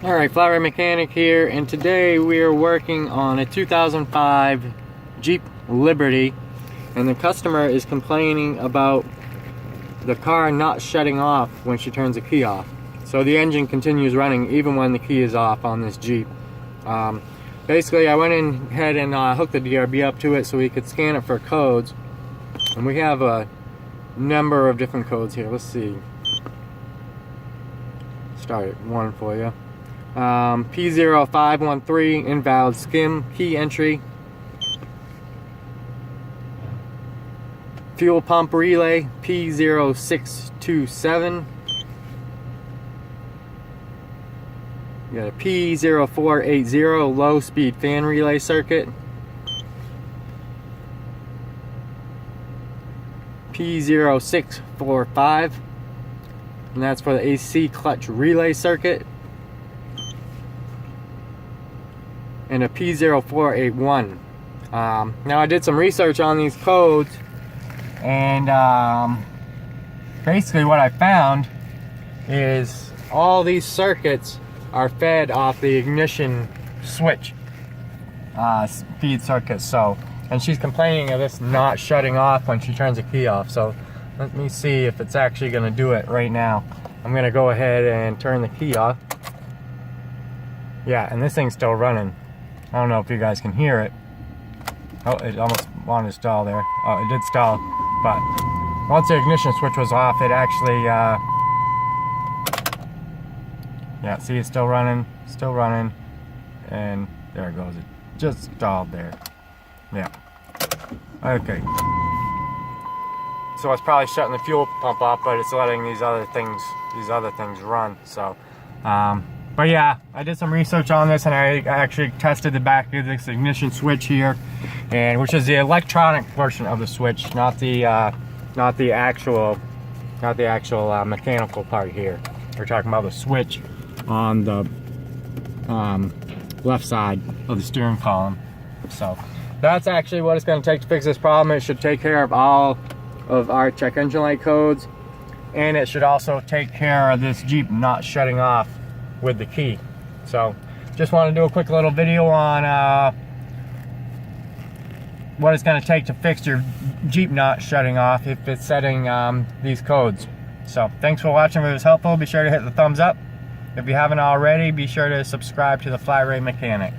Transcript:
Alright, Flower Mechanic here, and today we are working on a 2005 Jeep Liberty, and the customer is complaining about the car not shutting off when she turns the key off. So the engine continues running even when the key is off on this Jeep. Basically, I went in ahead and hooked the DRB up to it so we could scan it for codes, and we have a number of different codes here. Let's see. Start at one for you. P0515 invalid skim key entry. Fuel pump relay P0627. You got a p0480 low speed fan relay circuit. p0645, and that's for the AC clutch relay circuit. And a p0481. Now I did some research on these codes, and basically what I found is all these circuits are fed off the ignition switch feed circuit. So, and she's complaining of this not shutting off when she turns the key off. So let me see if it's actually going to do it right now. I'm going to go ahead and turn the key off. Yeah, and this thing's still running. I don't know if you guys can hear it. Oh, it almost wanted to stall there. Oh, it did stall, but once the ignition switch was off, it actually yeah, see, it's still running, and there it goes. It just stalled there. Yeah. Okay. So it's probably shutting the fuel pump off, but it's letting these other things run. So, but yeah, I did some research on this, and I actually tested the back of this ignition switch here, and which is the electronic portion of the switch, not the actual mechanical part here. We're talking about the switch on the left side of the steering column. So that's actually what it's going to take to fix this problem. It should take care of all of our check engine light codes, and it should also take care of this Jeep not shutting off with the key. So just want to do a quick little video on what it's going to take to fix your Jeep not shutting off if it's setting these codes. So thanks for watching. If it was helpful, be sure to hit the thumbs up. If you haven't already, be sure to subscribe to the Flower Mechanic.